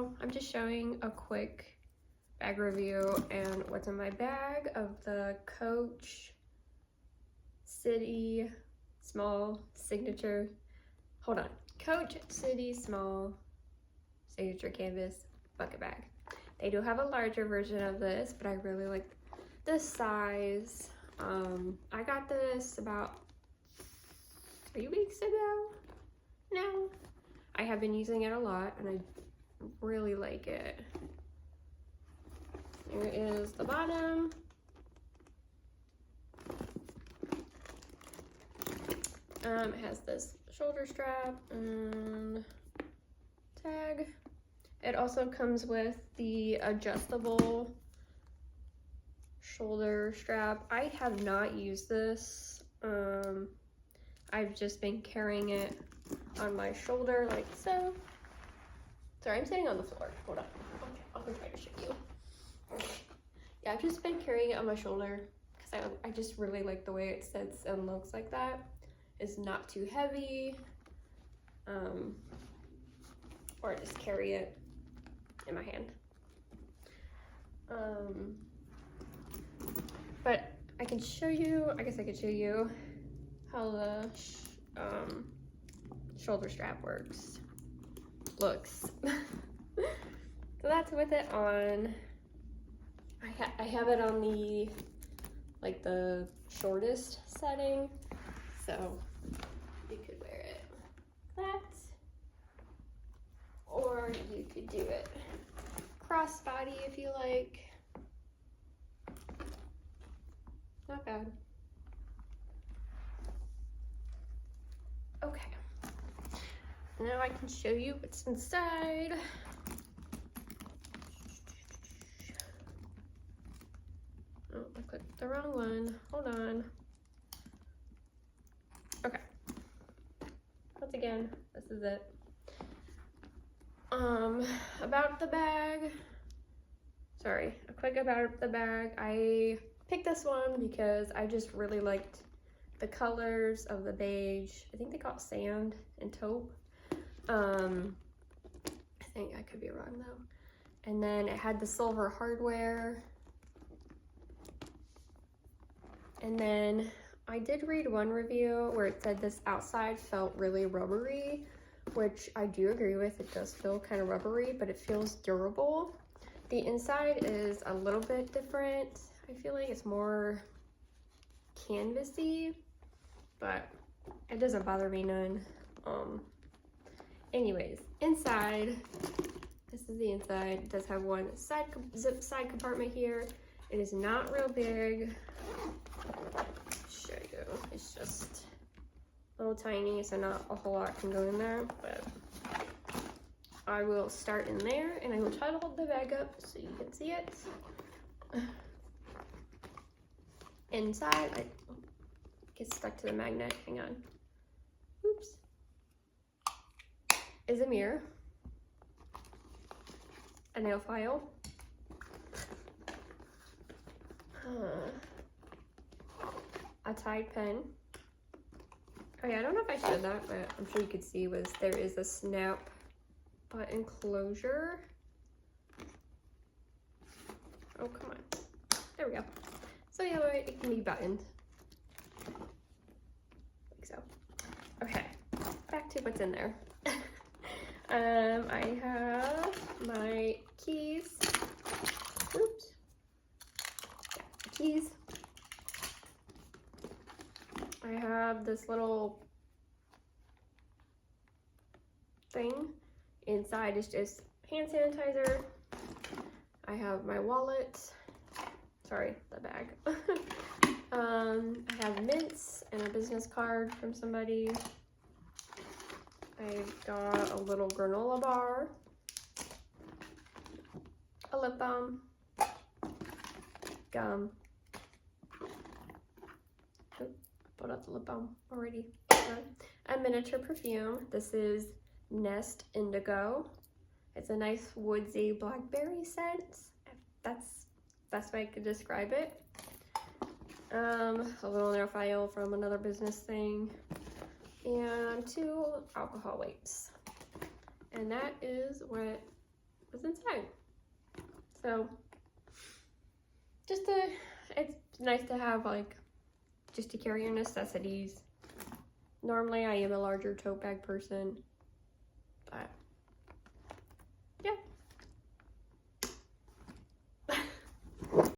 So I'm just showing a quick bag review and what's in my bag of the Coach City Small Signature, Coach City Small Signature Canvas bucket bag. They do have a larger version of this, but I really like this size. I got this about 3 weeks ago now. I have been using it a lot and I really like it. Here is the bottom. It has this shoulder strap and tag. It also comes with the adjustable shoulder strap. I have not used this. I've just been carrying it on my shoulder like so. Sorry, I'm sitting on the floor. Hold on. Okay, I'll try to show you. Yeah, I've just been carrying it on my shoulder because I just really like the way it sits and looks like that. It's not too heavy. Or just carry it in my hand. But I can show you, I guess I could show you how the shoulder strap looks. So that's with it on. I have it on the shortest setting, so you could wear it like that, or you could do it crossbody if you like. Not bad. Okay, now I can show you what's inside. Oh, I clicked the wrong one. Hold on. Okay. Once again, this is it. About the bag. Sorry, a quick about the bag. I picked this one because I just really liked the colors of the beige. I think they call it sand and taupe. I think I could be wrong though. And then it had the silver hardware. And then I did read one review where it said this outside felt really rubbery, which I do agree with. It does feel kind of rubbery, but it feels durable. The inside is a little bit different. I feel like it's more canvasy, but it doesn't bother me none. Anyways, inside, this is the inside. It does have one zip side compartment here. It is not real big. Show you. It's just a little tiny, so not a whole lot can go in there, but I will start in there and I will try to hold the bag up so you can see it. Inside, I get stuck to the magnet. Hang on. Oops. Is a mirror, a nail file, a Tide pen. Oh yeah, I don't know if I showed that, but I'm sure you could see there is a snap button closure. Oh, come on. There we go. So yeah, it can be buttoned. Like so. Okay, back to what's in there. I have my keys. Oops. Yeah, keys. I have this little thing. Inside is just hand sanitizer. I have my wallet. Sorry, the bag. I have mints and a business card from somebody. I've got a little granola bar, a lip balm, gum. Oh, pulled out the lip balm already. A miniature perfume. This is Nest Indigo. It's a nice woodsy blackberry scent. That's the best way I could describe it. A little nail file from another business thing. And 2 alcohol wipes. And that is what was inside. So it's nice to have, like, just to carry your necessities. Normally I am a larger tote bag person, but